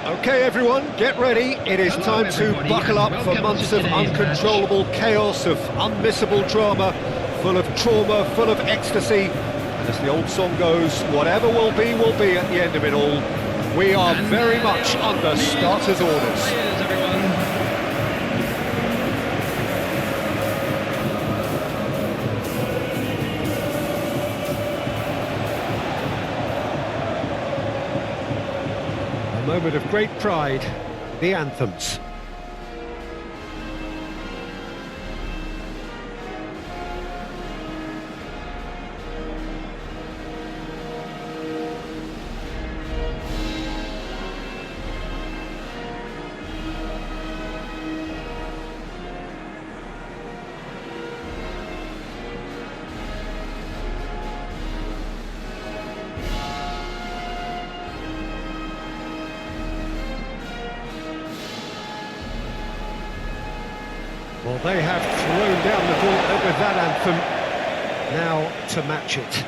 Okay, everyone, get ready. It is time to buckle up for months of uncontrollable chaos, of unmissable drama, full of trauma, full of ecstasy. And as the old song goes, whatever will be at the end of it all. We are very much under starters' orders. A moment of great pride, the anthems. Well, they have thrown down the gauntlet with that anthem. Now to match it.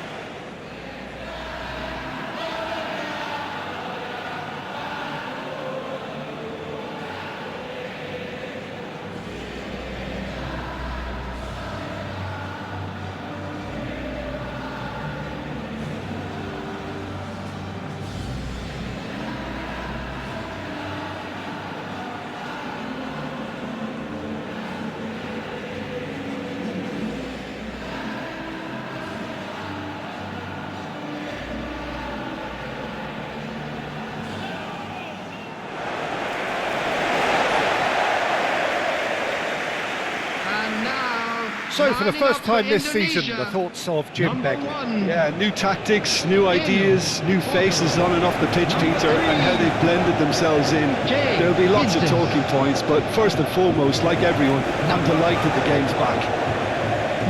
So, for the first time this season, the thoughts of Jim Begley. Yeah, new tactics, new ideas, new faces on and off the pitch, Peter, and how they've blended themselves in. There'll be lots of talking points, but first and foremost, like everyone, I'm delighted the game's back.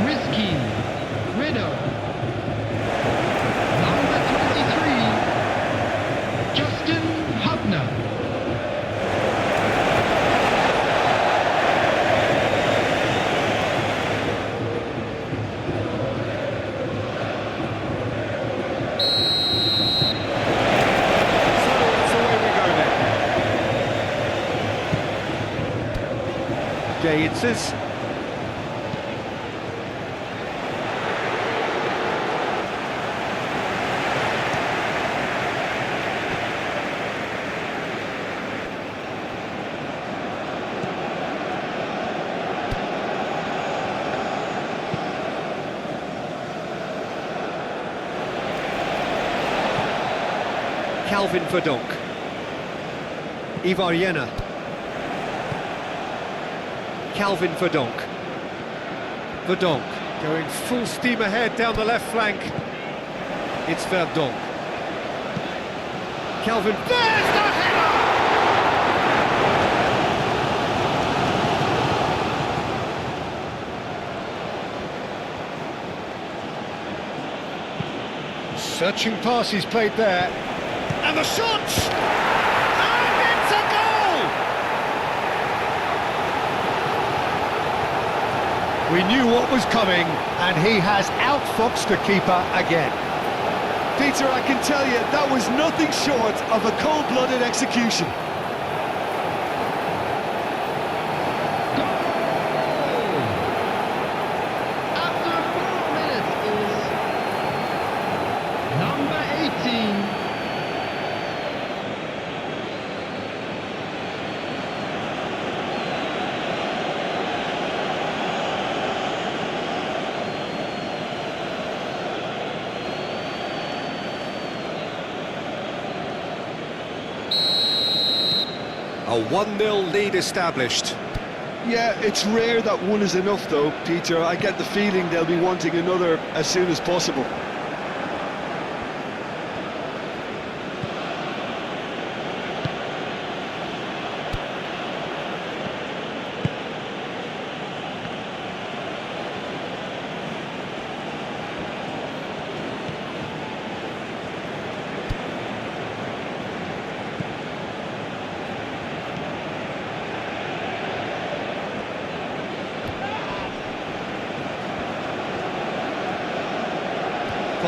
Risky, Riddle, number 23, Justin Hubner. It's Calvin Verdonk, Ivariena, Calvin Verdonk. Verdonk going full steam ahead down the left flank. It's Verdonk. Calvin, there's the header! Searching pass he's played there. And the shot! And it's a goal! We knew what was coming, and he has outfoxed the keeper again. Peter, I can tell you, that was nothing short of a cold-blooded execution. After 4 minutes is number 18. A 1-0 lead established. Yeah, it's rare that one is enough though, Peter. I get the feeling they'll be wanting another as soon as possible.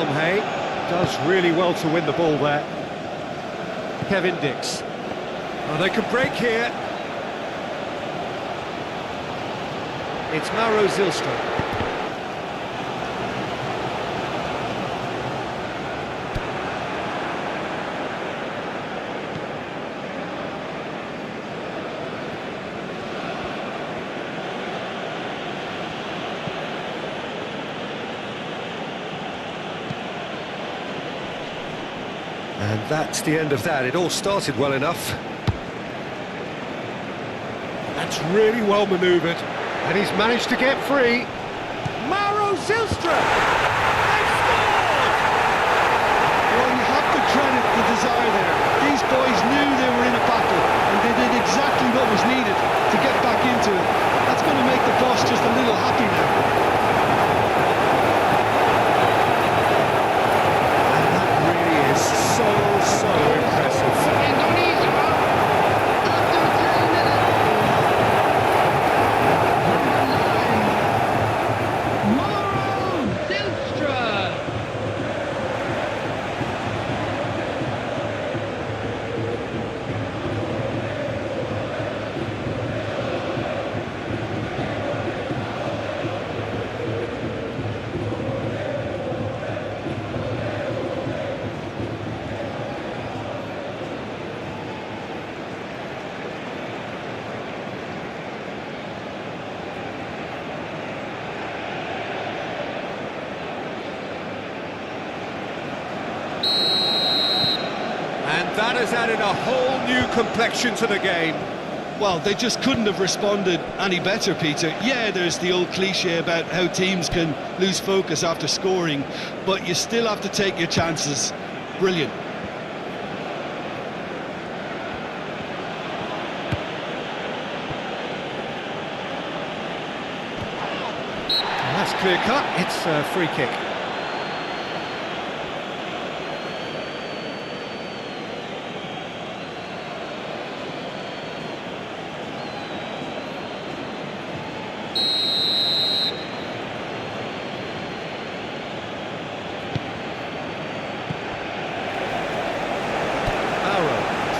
Hay does really well to win the ball there. Kevin Dix. Oh, they could break here. It's Mauro Zilstra. And that's the end of that. It all started well enough. That's really well manoeuvred. And he's managed to get free. Mauro Zilstra! They've scored! Well, you have to credit the desire there. These boys knew they were in a battle, and they did exactly what was needed to get back into it. That's going to make the boss just a little happy now. And that really is so impressive. Indonesia after 10 minutes. Mauro Zilstra. And that has added a whole new complexion to the game. Well, they just couldn't have responded any better, Peter. Yeah, there's the old cliche about how teams can lose focus after scoring, but you still have to take your chances. Brilliant. That's clear cut. It's a free kick.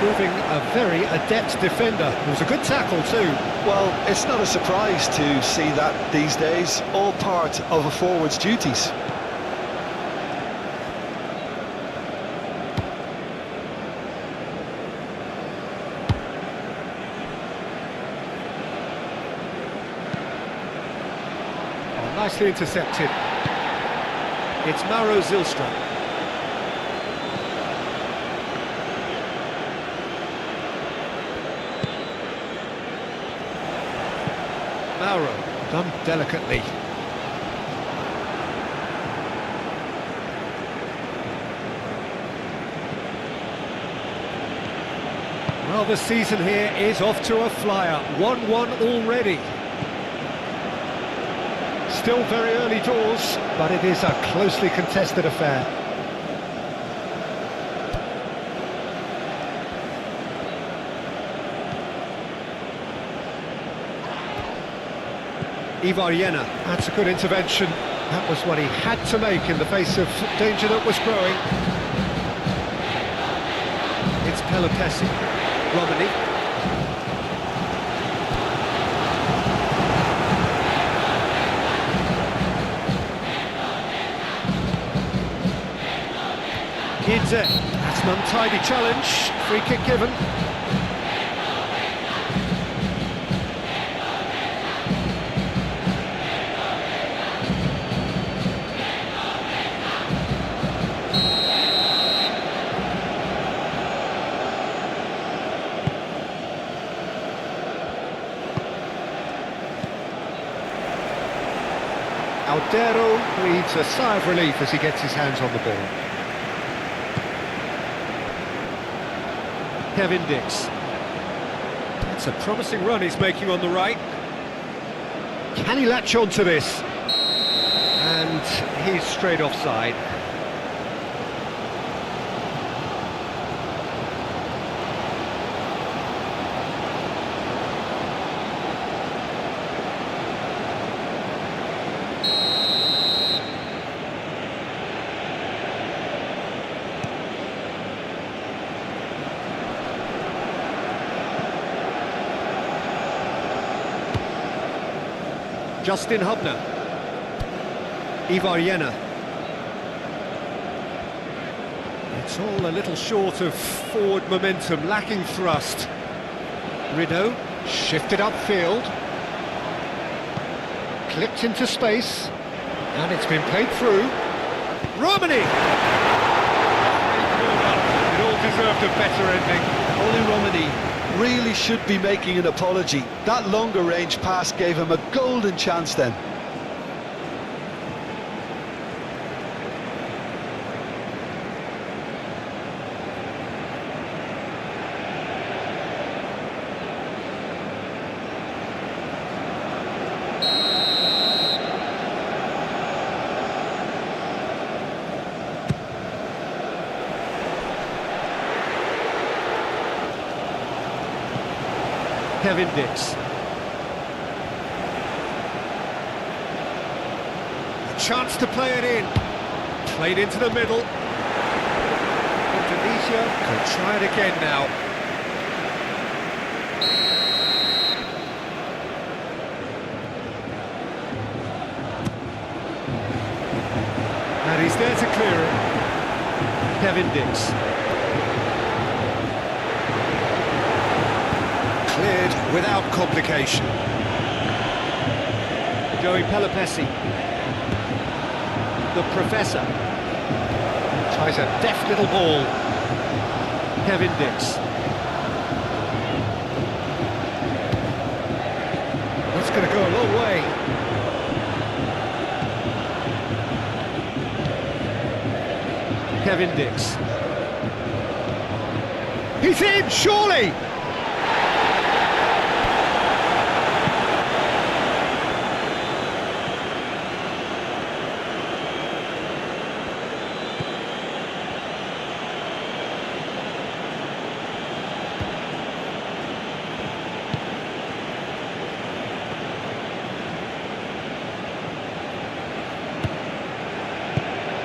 Proving a very adept defender. It was a good tackle too. Well, it's not a surprise to see that these days, all part of a forward's duties. Oh, nicely intercepted. It's Mauro Zilstra. Mauro, done delicately. Well, the season here is off to a flyer. 1-1 already. Still very early doors, but it is a closely contested affair. Ivarjena, that's a good intervention. That was what he had to make in the face of danger that was growing. It's Pelopessi. Romani. Gidze. That's an untidy challenge. Free kick given. Aldero breathes a sigh of relief as he gets his hands on the ball. Kevin Dix. That's a promising run he's making on the right. Can he latch on to this? And he's straight offside. Justin Hubner. Ivar Jenner. It's all a little short of forward momentum, lacking thrust. Rideau, shifted upfield. Clipped into space. And it's been played through. Romani! It all deserved a better ending. Oli Romani really should be making an apology. That longer range pass gave him a golden chance then. Kevin Dix. A chance to play it in. Played into the middle. Indonesia could try it again now. And he's there to clear it. Kevin Dix. Cleared without complication. Joey Pelopessi. The Professor. Tries a deft little ball. Kevin Dix. That's going to go a long way. Kevin Dix. He's in, surely!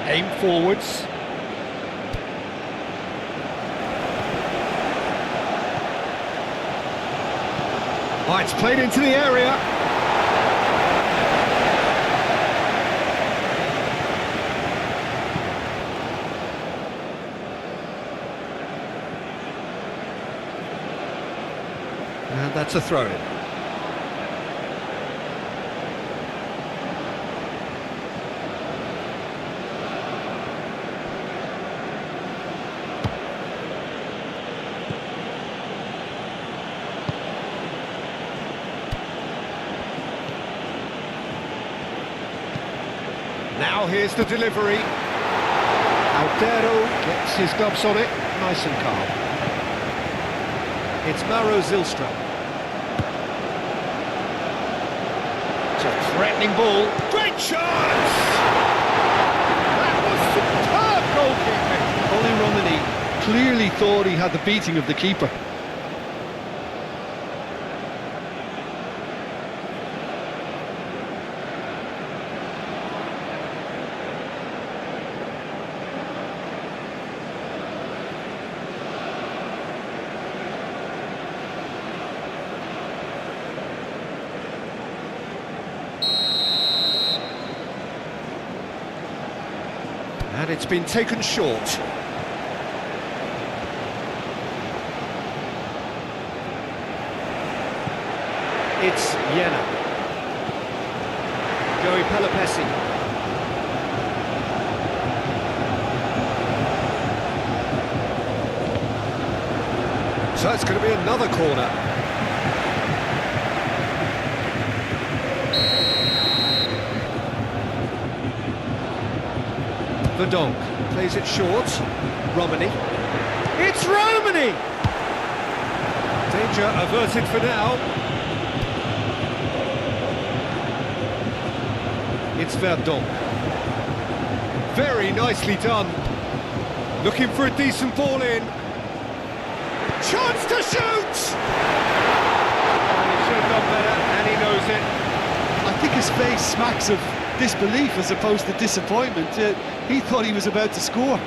Aim forwards. Oh, it's played into the area. And that's a throw-in. Now here's the delivery. Aldero gets his gloves on it, nice and calm. It's Maro Zylstra. It's a threatening ball. Great chance! That was superb goalkeeping. Oli Romani clearly thought he had the beating of the keeper. And it's been taken short. It's Jenner. Joey Pelopessi. So it's going to be another corner. Verdonk plays it short. Romani. It's Romani! Danger averted for now. It's Verdonk. Very nicely done. Looking for a decent ball in. Chance to shoot! He should have done better, and he knows it. I think his face smacks of disbelief as opposed to disappointment. He thought he was about to score.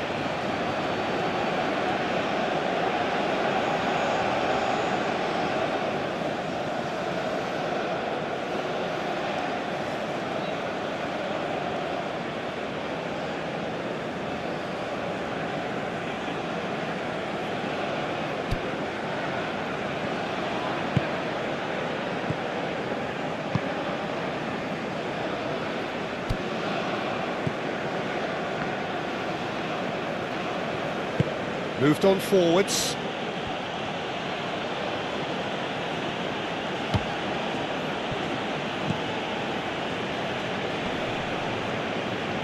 Moved on forwards.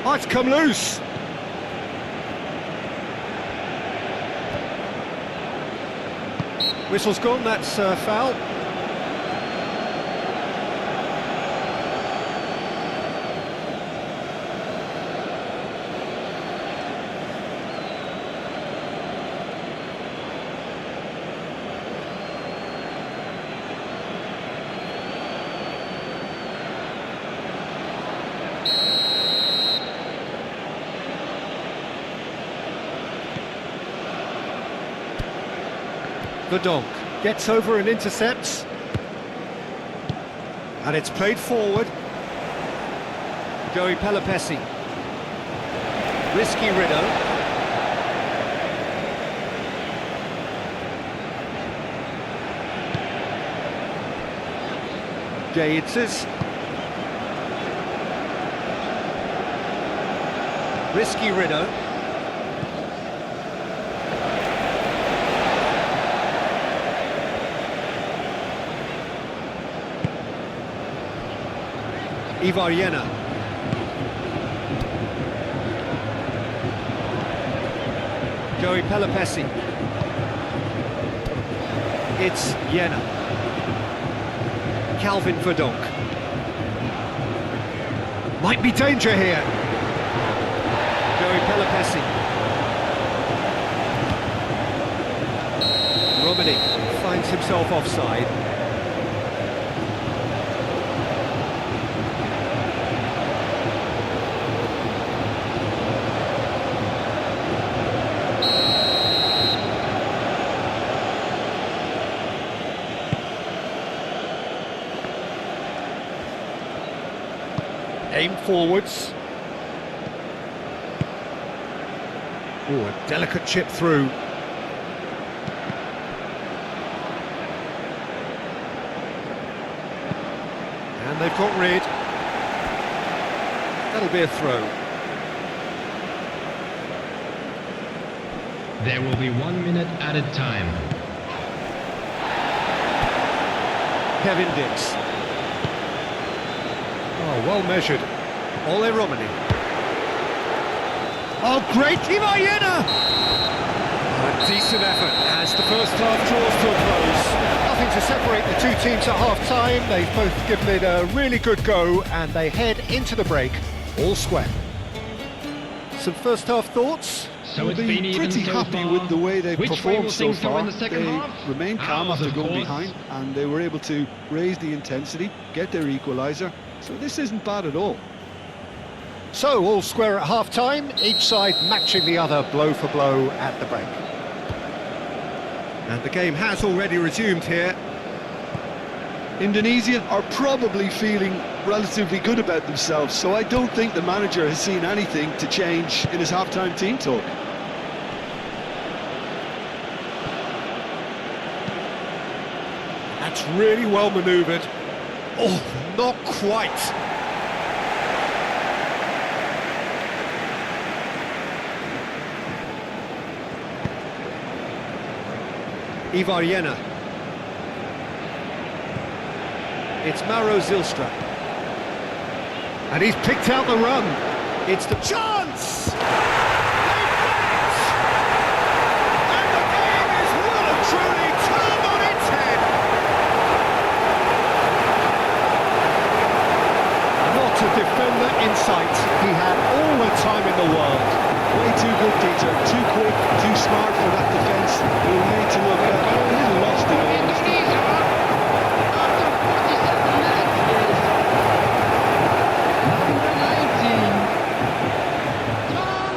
Oh, it's come loose. Whistle's gone, that's foul. Verdonk gets over and intercepts. And it's played forward. Joey Pelopessi. Risky Riddle. Gaitzes. Risky Riddle. Ivariena. Joey Pelopessi. It's Jena. Calvin Verdonk. Might be danger here. Joey Pelopessi. Romani finds himself offside. Aim forwards. Oh, a delicate chip through. And they've got rid. That'll be a throw. There will be 1 minute added time. Kevin Dix. Oh, well measured. Ole Romani. Oh, great Ivariena! A decent effort as the first half draws to a close. Nothing to separate the two teams at half-time. They've both given it a really good go and they head into the break all square. Some first half thoughts? So it's They'll been be even pretty so happy far. with the way they've Which way performed will so things go far. in the second They half? remained calm Ours, after of going course. behind, and they were able to raise the intensity, get their equaliser. So this isn't bad at all. So, all square at half-time, each side matching the other blow for blow at the break. And the game has already resumed here. Indonesia are probably feeling relatively good about themselves, so I don't think the manager has seen anything to change in his half-time team talk. That's really well manoeuvred. Oh, not quite. Ivariena. It's Mauro Zilstra. And he's picked out the run. It's the chance! They've done it! And the game is well and truly turned on its head. Not a defender in sight. He had all the time in the world. Way too good, Dieter. Too quick, too smart for that defence. They were made to look a little lost in all honesty. Number 19, Tom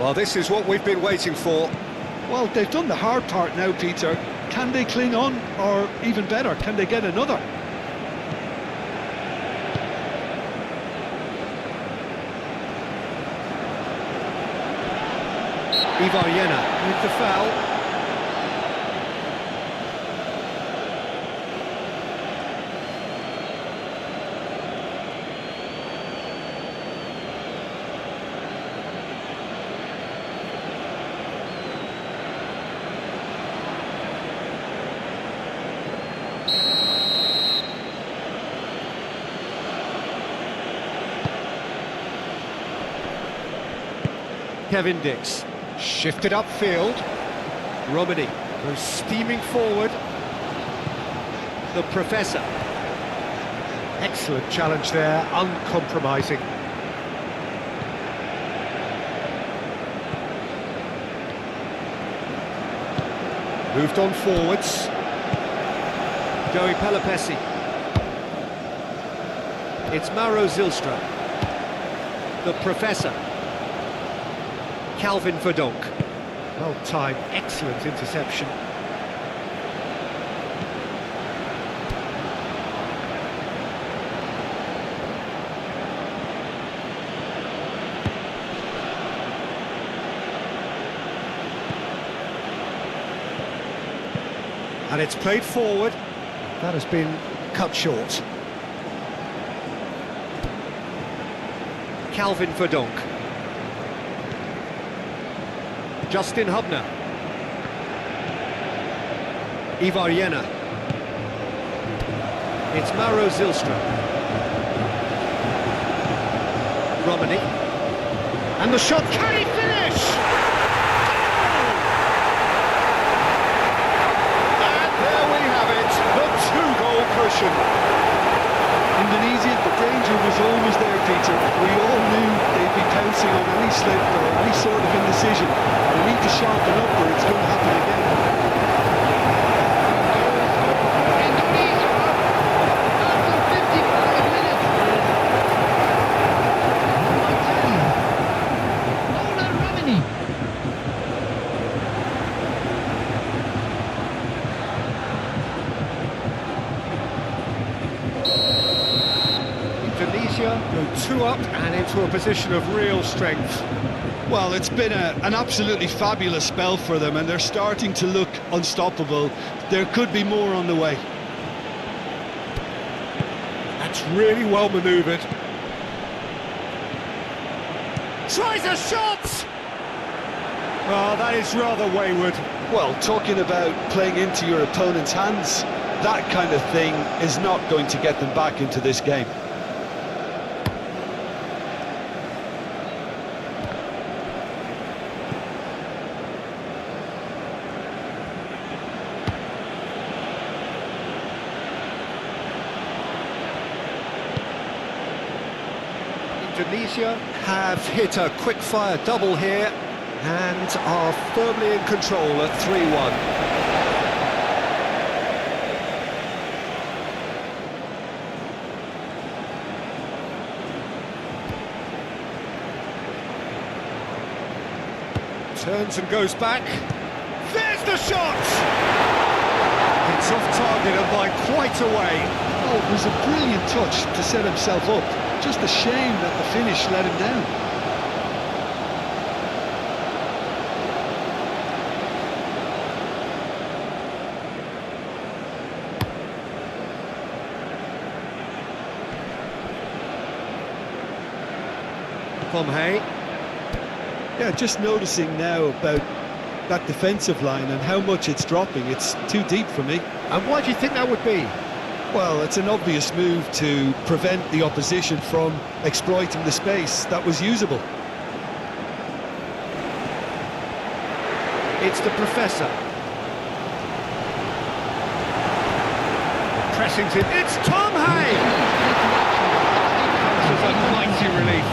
Well, this is what we've been waiting for. Well, they've done the hard part now, Peter. Can they cling on, or even better, can they get another? Ivar with the foul. Kevin Dix, shifted upfield. Romani goes steaming forward. The Professor. Excellent challenge there, uncompromising. Moved on forwards. Joey Pelopessi. It's Mauro Zilstra. The Professor. Calvin Verdonk. Well timed, excellent interception. And it's played forward. That has been cut short. Calvin Verdonk. Justin Hubner. Ivar It's Mauro Zilstra. Romani. And the shot, can he finish? And there we have it, the two-goal cushion. Indonesia, the danger was always there, Peter. We all knew they'd be pouncing on any slip or any sort of indecision. They need to sharpen up or it's going to happen again. Indonesia, after 55 minutes. Lola Romani. Indonesia go 2 up and into a position of real strength. Well, it's been an absolutely fabulous spell for them and they're starting to look unstoppable. There could be more on the way. That's really well manoeuvred. Tries a shot! Oh, that is rather wayward. Well, talking about playing into your opponent's hands, that kind of thing is not going to get them back into this game. Indonesia have hit a quick-fire double here and are firmly in control at 3-1. Turns and goes back. There's the shot! It's off target and by quite a way. Oh, it was a brilliant touch to set himself up. Just a shame that the finish let him down. Pomhey. Yeah, just noticing now about that defensive line and how much it's dropping. It's too deep for me. And why do you think that would be? Well, it's an obvious move to prevent the opposition from exploiting the space that was usable. It's the Professor. Pressing to... It's Pomhey! This was a mighty relief.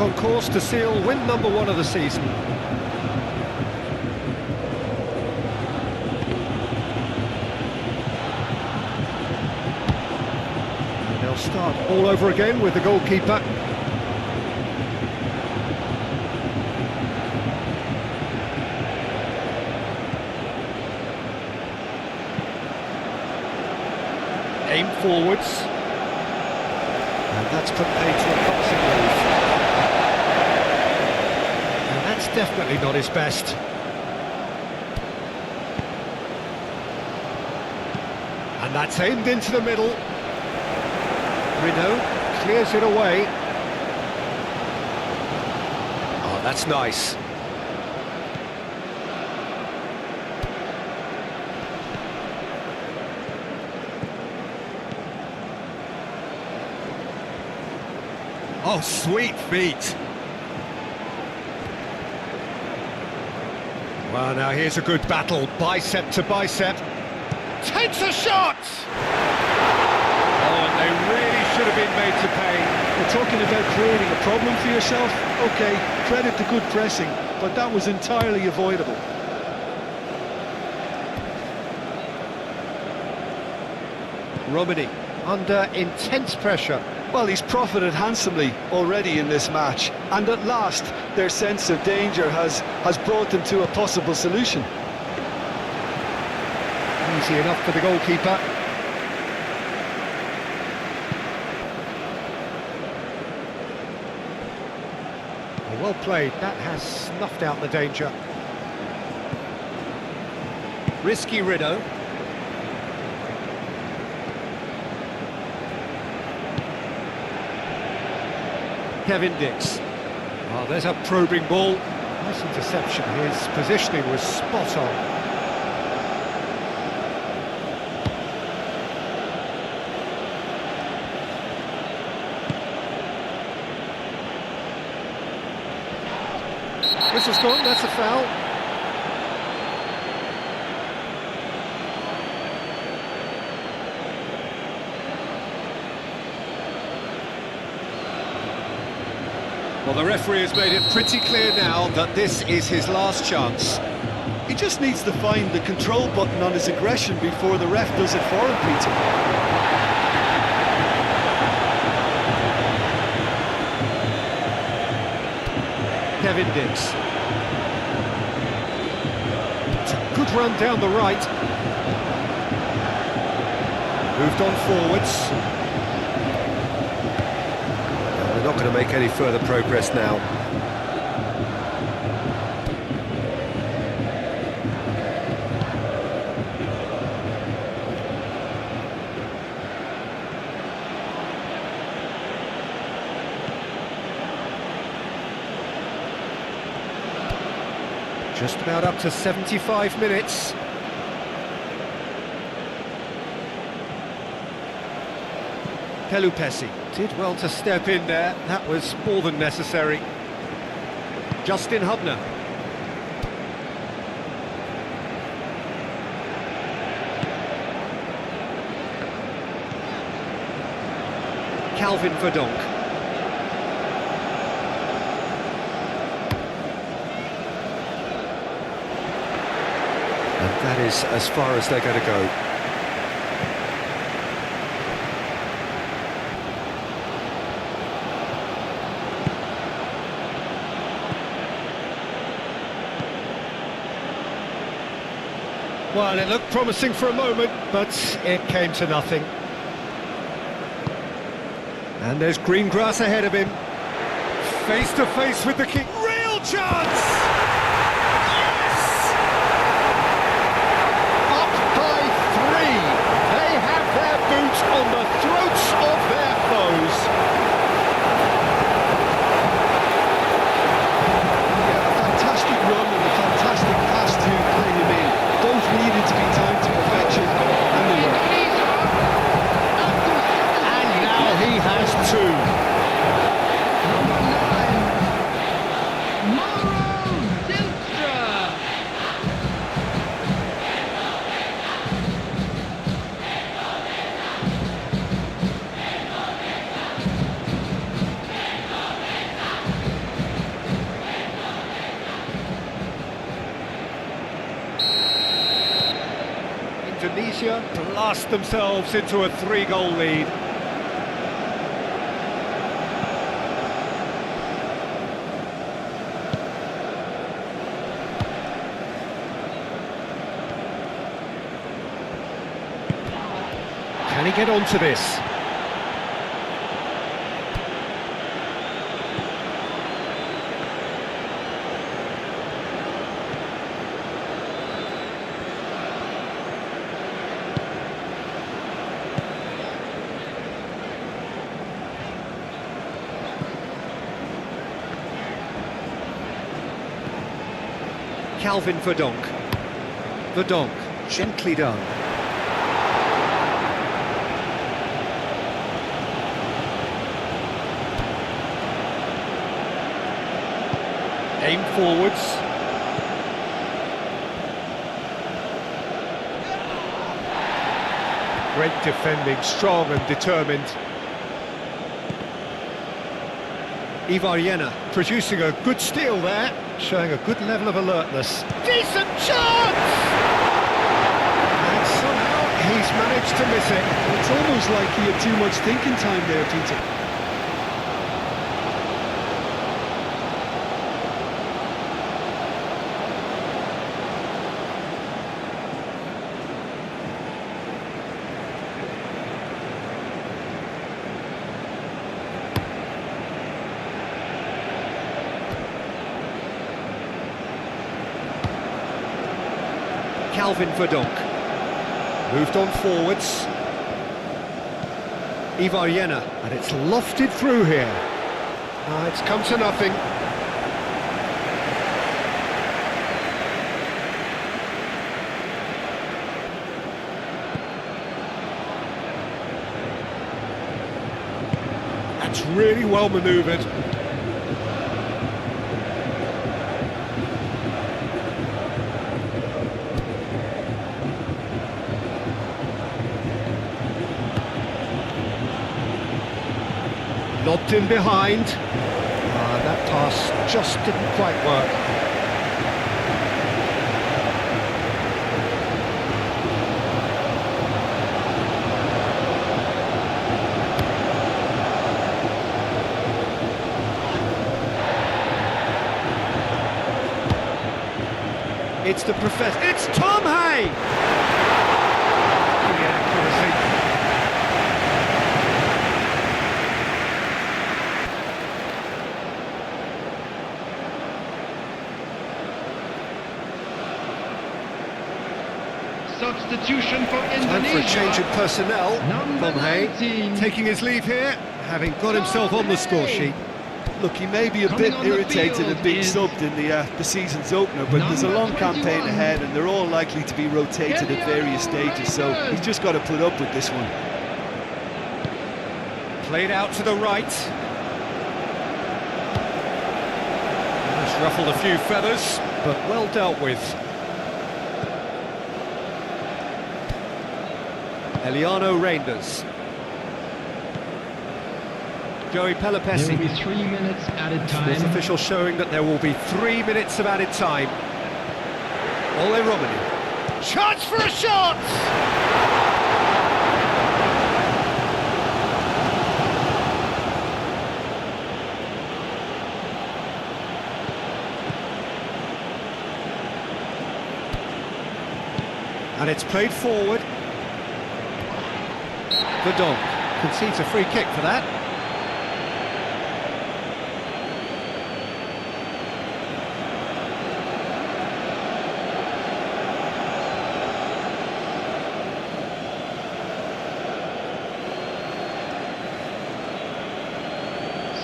on course to seal win number 1 of the season. And they'll start all over again with the goalkeeper. Aim forwards. And that's put paid to a boxing move. And that's definitely not his best. And that's aimed into the middle. Renault clears it away. Oh, that's nice. Oh, sweet feet. Well, now here's a good battle, bicep to bicep. Takes a shot! Oh, and they really should have been made to pay. We're talking about creating a problem for yourself? Okay, credit to good pressing, but that was entirely avoidable. Romani under intense pressure. Well, he's profited handsomely already in this match, and at last their sense of danger has brought them to a possible solution. Easy enough for the goalkeeper. Well played, that has snuffed out the danger. Risky Rideau. Kevin Dix. Oh, there's a probing ball. Nice interception. His positioning was spot on. Whistle's gone, that's a foul. Well, the referee has made it pretty clear now that this is his last chance. He just needs to find the control button on his aggression before the ref does it for him, Peter. Kevin Dix. It's a good run down the right. Moved on forwards. They're not going to make any further progress now. Just about up to 75 minutes. Pelupesi did well to step in there. That was more than necessary. Justin Hubner. Calvin Verdonk. And that is as far as they're going to go. Well, it looked promising for a moment, but it came to nothing. And there's green grass ahead of him. Face to face with the king. Real chance! Yes! Up by 3. They have their boot on the throats of their foes. Yeah, a fantastic run and a fantastic pass to play him in. Both needed to be timed to perfection, and they were. And now he has 2. Number 9, Mara! Indonesia blast themselves into a 3-goal lead. Can he get onto this? Calvin Verdonk. Verdonk, gently done. Aim forwards. Great defending, strong and determined. Ivariena producing a good steal there, showing a good level of alertness. Decent chance! And somehow he's managed to miss it. It's almost like he had too much thinking time there, Peter. Calvin Verdonk. Moved on forwards. Ivariena, and it's lofted through here. It's come to nothing. That's really well manoeuvred. Lobbed in behind. That pass just didn't quite work. It's the professor. It's Tom Hay! The accuracy. Substitution for Indonesia. Time for a change in personnel. Number Tom Hay 19. taking his leave here, having got himself on the score sheet. Look, he may be a Coming bit on the irritated field at being is subbed in the season's opener, but there's a number long campaign 21. ahead and they're all likely to be rotated at various stages, so he's just got to put up with this one. Played out to the right. Just ruffled a few feathers, but well dealt with. Eliano Reinders. Joey There will Pelopessi. be 3 minutes added This time. official showing that there will be 3 minutes of added time. Ole Romani. Chance for a shot! And it's played forward. Verdonk concedes a free kick for that.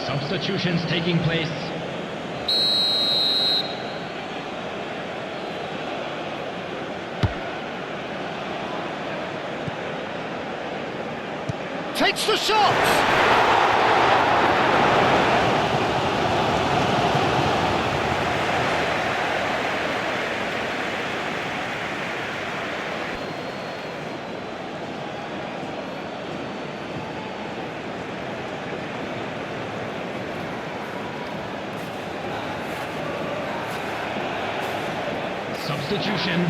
Substitutions taking place. Takes the shot! Substitution.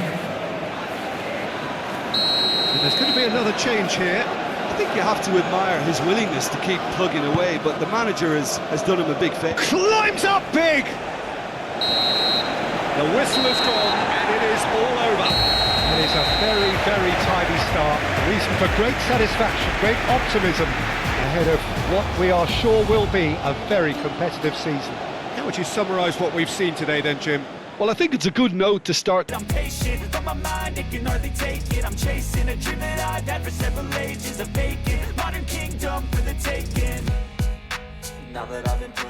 another change here. I think you have to admire his willingness to keep plugging away, but the manager has done him a big favour. Climbs up big! The whistle has gone and it is all over. It is a very, very tidy start. Reason for great satisfaction, great optimism ahead of what we are sure will be a very competitive season. How would you summarise what we've seen today then, Jim? Well, I think it's a good note to start. I'm patient, but my mind, it can hardly take it. I'm chasing a dream that I've had for several ages. A vacant modern kingdom for the taking. Now that I've been put